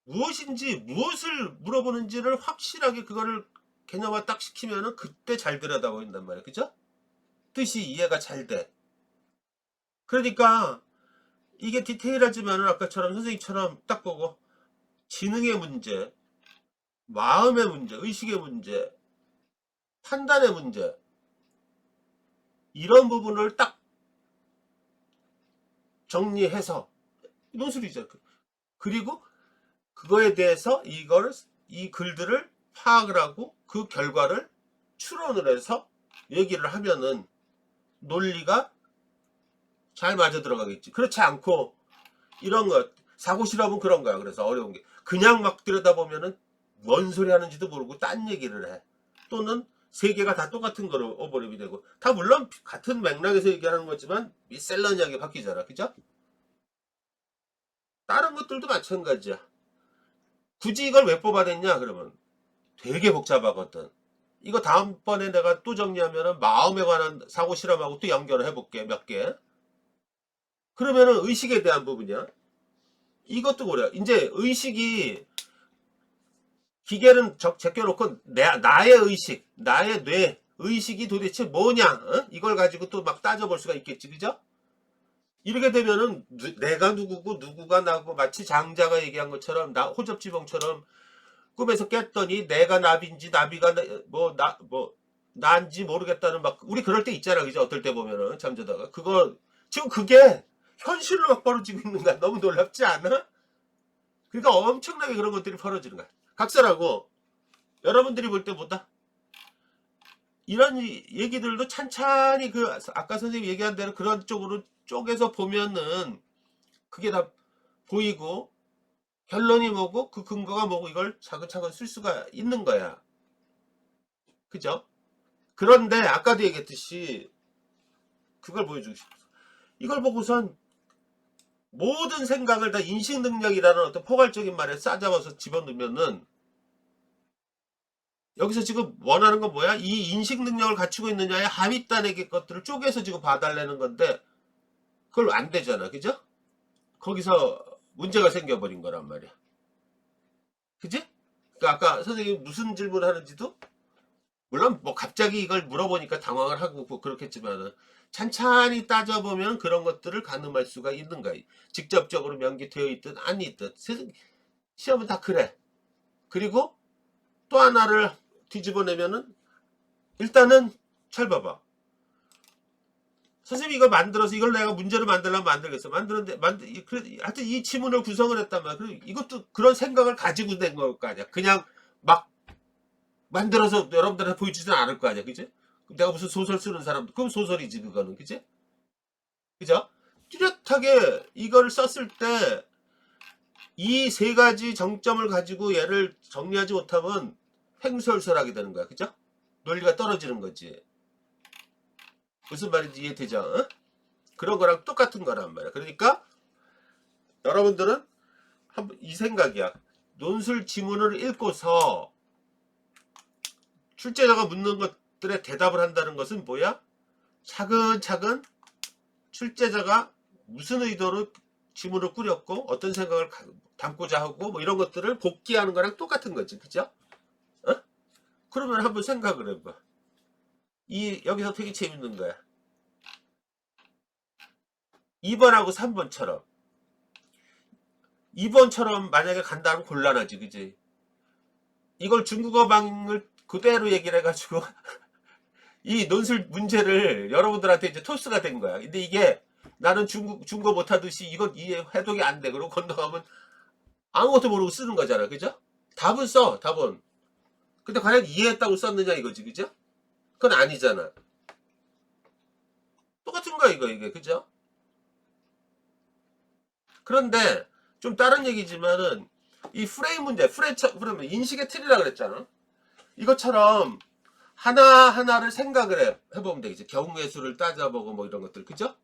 무엇인지, 무엇을 물어보는지를 확실하게 그거를 개념화 딱 시키면은 그때 잘 들여다보인단 말이야, 그죠? 뜻이 이해가 잘 돼. 그러니까 이게 디테일하지만은 아까처럼 선생님처럼 딱 보고 지능의 문제, 마음의 문제, 의식의 문제, 판단의 문제 이런 부분을 딱 정리해서 논술이죠. 그리고 그거에 대해서 이 글들을 파악을 하고 그 결과를 추론을 해서 얘기를 하면은 논리가 잘 맞아 들어가겠지. 그렇지 않고 이런 것 사고 실험은 그런 거야. 그래서 어려운 게 그냥 막 들여다보면은 뭔 소리 하는지도 모르고 딴 얘기를 해. 또는 세 개가 다 똑같은 거로 오버랩이 되고 다 물론 같은 맥락에서 얘기하는 거지만 미셀러니하게 바뀌잖아. 그죠? 다른 것들도 마찬가지야. 굳이 이걸 왜 뽑아냈냐 그러면 되게 복잡하거든. 이거 다음번에 내가 또 정리하면은 마음에 관한 사고 실험하고 또 연결을 해볼게. 몇 개. 그러면은 의식에 대한 부분이야. 이것도 그래요. 이제 의식이 기계는 제껴놓고 나의 의식, 나의 뇌, 의식이 도대체 뭐냐? 어? 이걸 가지고 또 막 따져볼 수가 있겠지, 그죠? 이렇게 되면은 내가 누구고 누구가 나고 마치 장자가 얘기한 것처럼 호접지봉처럼 꿈에서 깼더니 내가 나비인지 나비가 난지 모르겠다는 막 우리 그럴 때 있잖아, 그죠? 어떨 때 보면은 잠자다가 그거 지금 그게 현실로 막 벌어지고 있는 거야. 너무 놀랍지 않아? 그러니까 엄청나게 그런 것들이 벌어지는 거야. 각설하고 여러분들이 볼 때보다 이런 얘기들도 찬찬히 그 아까 선생님이 얘기한 대로 그런 쪽으로 쪼개서 보면은 그게 다 보이고 결론이 뭐고 그 근거가 뭐고 이걸 차근차근 쓸 수가 있는 거야. 그죠? 그런데 아까도 얘기했듯이 그걸 보여주고 싶어. 이걸 보고선 모든 생각을 다 인식 능력이라는 어떤 포괄적인 말에 싸잡아서 집어넣으면은 여기서 지금 원하는 건 뭐야? 이 인식 능력을 갖추고 있느냐의 하윗단의 것들을 쪼개서 지금 봐달라는 건데 그걸 안 되잖아. 그죠? 거기서 문제가 생겨버린 거란 말이야. 그지? 그러니까 아까 선생님이 무슨 질문을 하는지도 물론 뭐 갑자기 이걸 물어보니까 당황을 하고 뭐 그렇겠지만은 찬찬히 따져보면 그런 것들을 가늠할 수가 있는 거야. 직접적으로 명기되어 있든 아니든 시험은 다 그래. 그리고 또 하나를 뒤집어내면은 일단은 잘 봐봐. 선생님이 이걸 만들어서 이걸 내가 문제를 만들려면 만들겠어. 만드는데 하여튼 이 지문을 구성을 했단 말이야. 그리고 이것도 그런 생각을 가지고 낸 걸 거 아니야. 그냥 막 만들어서 여러분들한테 보여주지는 않을 거 아니야. 그지? 내가 무슨 소설 쓰는 사람 그럼 소설이지 그거는. 그지? 그죠? 뚜렷하게 이걸 썼을 때 이 세 가지 정점을 가지고 얘를 정리하지 못하면 횡설설하게 되는 거야. 그죠? 논리가 떨어지는 거지. 무슨 말인지 이해되죠? 어? 그런 거랑 똑같은 거란 말이야. 그러니까 여러분들은 이 생각이야. 논술 지문을 읽고서 출제자가 묻는 것들에 대답을 한다는 것은 뭐야? 차근차근 출제자가 무슨 의도로 지문을 꾸렸고 어떤 생각을 담고자 하고 뭐 이런 것들을 복기하는 거랑 똑같은 거지. 그죠? 어? 그러면 한번 생각을 해봐. 여기서 되게 재밌는 거야. 2번하고 3번처럼 2번처럼 만약에 간다면 곤란하지. 그지? 이걸 중국어방을 그대로 얘기를 해가지고 이 논술 문제를 여러분들한테 이제 토스가 된 거야. 근데 이게 나는 중국어 못하듯이 이건 이해 해독이 안 돼. 그러고 건너가면 아무것도 모르고 쓰는 거잖아. 그죠? 답은 써. 답은. 근데 과연 이해했다고 썼느냐 이거지. 그죠? 그건 아니잖아. 똑같은 거야 이게. 그죠? 그런데 좀 다른 얘기지만은 이 프레임 문제, 프레임 인식의 틀이라 그랬잖아. 이것처럼 하나하나를 생각을 해보면 되겠지. 경우의 수를 따져보고 뭐 이런 것들. 그죠?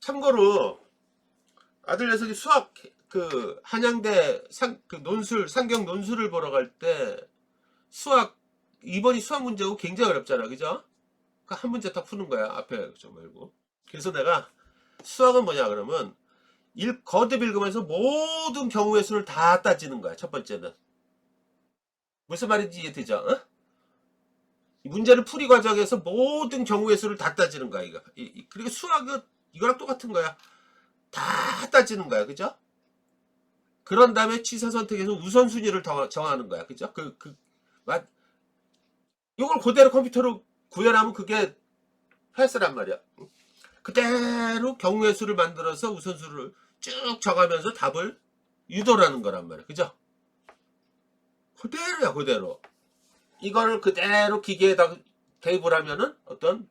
참고로 아들 녀석이 수학 그 한양대 그 논술 상경 논술을 보러 갈 때 수학 이번이 수학 문제고 굉장히 어렵잖아. 그죠? 한 문제 딱 푸는 거야. 앞에 좀 말고. 그래서 내가 수학은 뭐냐 그러면 거듭 읽으면서 모든 경우의 수를 다 따지는 거야. 첫 번째는. 무슨 말인지 이해되죠? 어? 이 문제를 풀이 과정에서 모든 경우의 수를 다 따지는 거야. 이거. 그리고 수학은 이거랑 똑같은 거야. 다 따지는 거야. 그죠? 그런 다음에 취사 선택에서 우선순위를 정하는 거야. 그죠? 이걸 그대로 컴퓨터로 구현하면 그게 패스란 말이야. 그대로 경우의 수를 만들어서 우선수를 쭉 정하면서 답을 유도라는 거란 말이야. 그죠? 그대로야, 그대로. 이걸 그대로 기계에다 대입을 하면은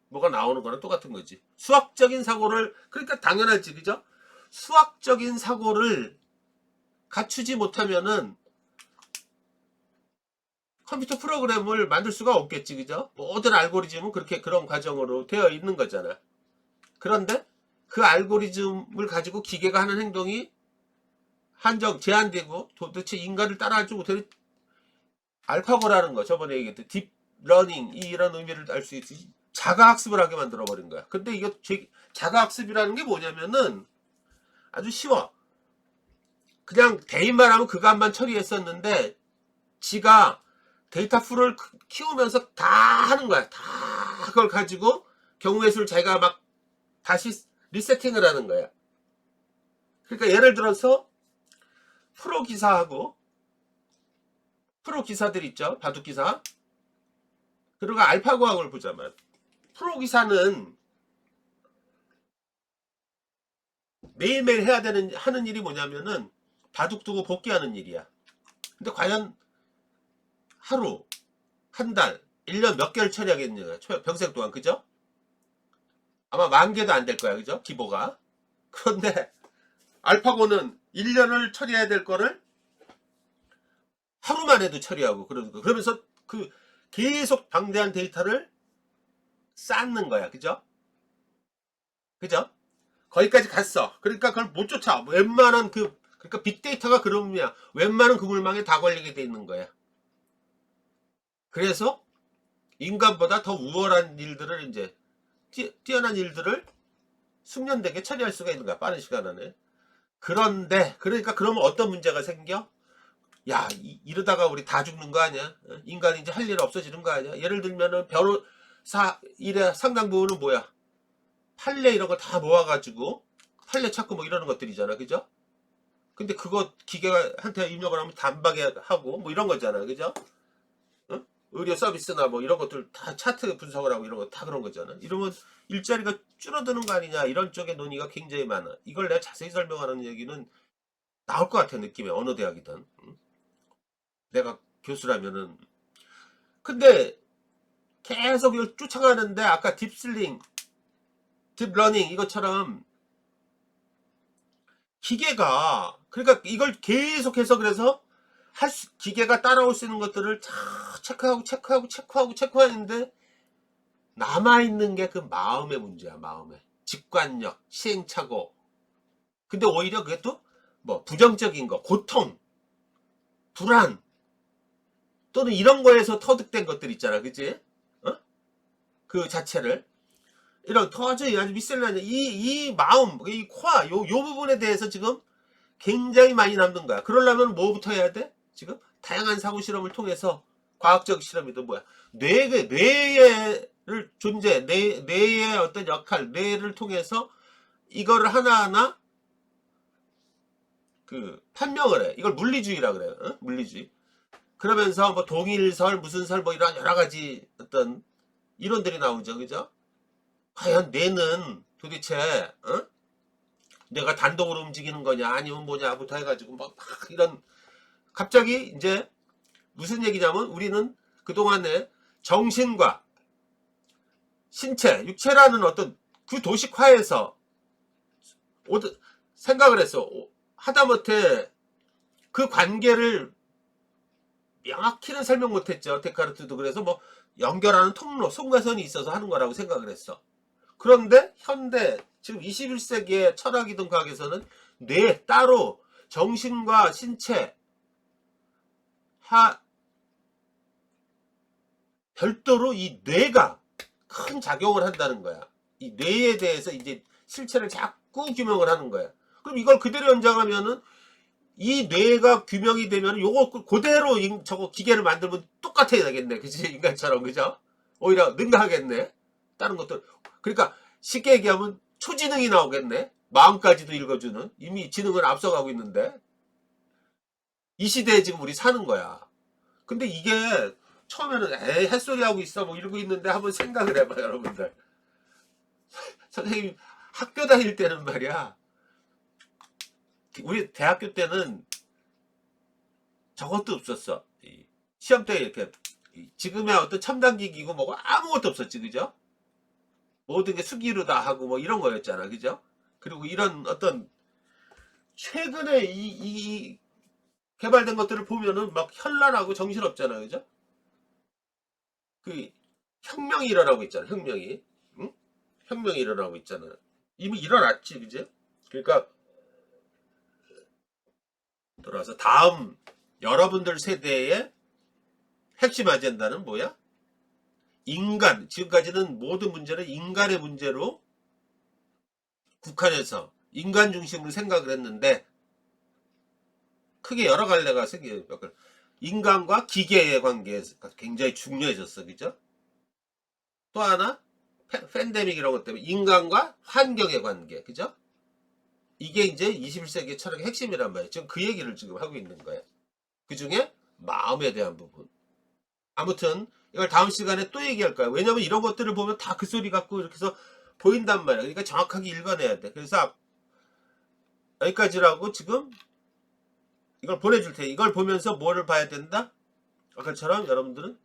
뭐가 나오는 거랑 똑같은 거지. 수학적인 사고를, 그러니까 당연하지. 그죠? 수학적인 사고를 갖추지 못하면은 컴퓨터 프로그램을 만들 수가 없겠지. 그죠? 모든 알고리즘은 그런 과정으로 되어 있는 거잖아. 그런데 그 알고리즘을 가지고 기계가 하는 행동이 제한되고 도대체 인간을 따라하지 못하는 알파고라는 거, 저번에 얘기했던 딥러닝, 이런 의미를 알 수 있지. 자가학습을 하게 만들어버린 거야. 근데 이게 자가학습이라는 게 뭐냐면은 아주 쉬워. 그냥 대입만 하면 그것만 처리했었는데 지가 데이터 풀을 키우면서 다 하는 거야. 다 그걸 가지고 경우의 수를 자기가 막 다시 리세팅을 하는 거야. 그러니까 예를 들어서 프로기사들 있죠. 바둑기사. 그리고 알파고학을 보자면 프로기사는 매일매일 하는 일이 뭐냐면은 바둑 두고 복귀하는 일이야. 근데 과연 하루, 한 달, 1년 몇 개를 처리하겠느냐. 평생 동안. 그죠? 아마 10,000개도 안 될 거야. 그죠? 기보가. 그런데 알파고는 1년을 처리해야 될 거를 하루만 해도 처리하고 그러면서 계속 방대한 데이터를 쌓는 거야. 그죠? 그죠? 거기까지 갔어. 그러니까 그걸 못 쫓아. 웬만한 그러니까 빅데이터가 그런 의미야. 웬만한 그물망에 다 걸리게 돼 있는 거야. 그래서 인간보다 더 우월한 일들을 이제 뛰어난 일들을 숙련되게 처리할 수가 있는 거야. 빠른 시간 안에. 그런데 그러니까 그러면 어떤 문제가 생겨? 야, 이러다가 우리 다 죽는 거 아니야? 인간이 이제 할 일 없어지는 거 아니야? 예를 들면은 변호사 일의 상당 부분은 뭐야? 판례 이런 거 다 모아가지고 판례 찾고 뭐 이러는 것들이잖아. 그죠? 근데 그거 기계가 한테 입력을 하면 단박에 하고 뭐 이런 거잖아. 그죠? 응? 의료 서비스나 뭐 이런 것들 다 차트 분석을 하고 이런 거 다 그런 거잖아. 이러면 일자리가 줄어드는 거 아니냐 이런 쪽의 논의가 굉장히 많아. 이걸 내가 자세히 설명하는 얘기는 나올 것 같아. 느낌에 어느 대학이든. 응? 내가 교수라면은. 근데 계속 이걸 쫓아가는데 아까 딥러닝 이것처럼 기계가 그러니까 이걸 계속해서 그래서 기계가 따라올 수 있는 것들을 다 체크하는데 남아있는 게 그 마음의 문제야. 마음의 직관력, 시행착오. 근데 오히려 그게 또 뭐 부정적인 거, 고통, 불안 또는 이런 거에서 터득된 것들 있잖아. 그치? 어? 그 자체를 이런 도저히 아주 미셀라니아 이 마음, 이 코아 요 부분에 대해서 지금 굉장히 많이 남는 거야. 그러려면 뭐부터 해야 돼? 지금 다양한 사고 실험을 통해서 과학적 실험이든 뭐야. 뇌의 존재, 뇌의 어떤 역할, 뇌를 통해서 이거를 하나하나 판명을 해. 이걸 물리주의라 그래요. 어? 물리주의. 그러면서 뭐 동일설, 무슨 설, 뭐 이런 여러 가지 어떤 이론들이 나오죠. 그죠? 과연 뇌는 도대체, 내가 단독으로 움직이는 거냐, 아니면 뭐냐부터 해가지고 막 이런, 갑자기 이제 무슨 얘기냐면 우리는 그동안에 정신과 신체, 육체라는 어떤 그 도식화에서 생각을 했어. 하다못해 그 관계를 명확히는 설명 못했죠. 데카르트도. 그래서 뭐 연결하는 통로, 송가선이 있어서 하는 거라고 생각을 했어. 그런데 현대 지금 21세기의 철학이든 과학에서는 뇌 따로 정신과 신체 별도로 이 뇌가 큰 작용을 한다는 거야. 이 뇌에 대해서 이제 실체를 자꾸 규명을 하는 거야. 그럼 이걸 그대로 연장하면은 이 뇌가 규명이 되면 요거 그대로 저거 기계를 만들면 똑같아야 되겠네. 그치? 인간처럼. 그죠? 오히려 능가하겠네. 다른 것들. 그러니까 쉽게 얘기하면 초지능이 나오겠네. 마음까지도 읽어주는. 이미 지능을 앞서가고 있는데. 이 시대에 지금 우리 사는 거야. 근데 이게 처음에는 에이 햇소리 하고 있어 뭐 이러고 있는데 한번 생각을 해봐요. 여러분들. 선생님 학교 다닐 때는 말이야. 우리 대학교 때는 저것도 없었어. 시험 때 이렇게 지금의 어떤 첨단기기고 뭐고 아무것도 없었지. 그죠? 모든 게 수기로 다 하고 뭐 이런 거였잖아. 그죠? 그리고 이런 어떤 최근에 이 개발된 것들을 보면은 막 현란하고 정신없잖아. 그죠? 그 혁명이 일어나고 있잖아. 혁명이. 응? 혁명이 일어나고 있잖아. 이미 일어났지. 그죠? 그러니까 돌아와서 다음 여러분들 세대의 핵심 아젠다는 뭐야? 인간, 지금까지는 모든 문제는 인간의 문제로 국한해서 인간 중심으로 생각을 했는데 크게 여러 갈래가 생겨요. 인간과 기계의 관계가 굉장히 중요해졌어. 그죠? 또 하나 팬데믹 이런 것 때문에 인간과 환경의 관계. 그죠? 이게 이제 21세기 철학의 핵심이란 말이에요. 지금 그 얘기를 지금 하고 있는 거예요. 그 중에 마음에 대한 부분. 아무튼 이걸 다음 시간에 또 얘기할 거야. 왜냐면 이런 것들을 보면 다 그 소리 갖고 이렇게 해서 보인단 말이야. 그러니까 정확하게 읽어내야 돼. 그래서 여기까지라고 지금 이걸 보내줄 테니 이걸 보면서 뭐를 봐야 된다? 아까처럼 여러분들은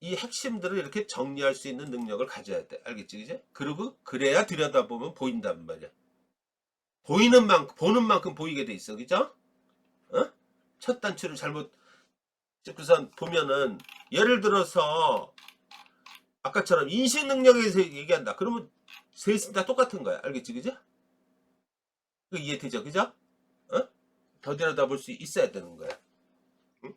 이 핵심들을 이렇게 정리할 수 있는 능력을 가져야 돼. 알겠지? 그제? 그리고 그래야 들여다보면 보인단 말이야. 보이는 만큼, 보는 만큼 보이게 돼 있어. 그죠? 첫 단추를 잘못 찍고선 보면은 예를 들어서 아까처럼 인식 능력에 대해서 얘기한다. 그러면 셋은 다 똑같은 거야. 알겠지? 그죠? 그 이해되죠? 그죠? 더 들여다볼 수 있어야 되는 거야. 응?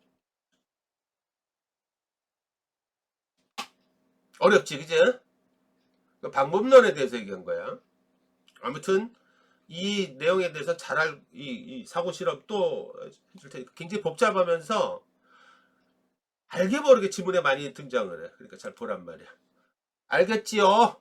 어렵지? 그죠? 그 방법론에 대해서 얘기한 거야. 아무튼 이 내용에 대해서 잘 이 사고 실험 또 해줄 테니까 굉장히 복잡하면서 알게 모르게 지문에 많이 등장을 해. 그러니까 잘 보란 말이야. 알겠지요?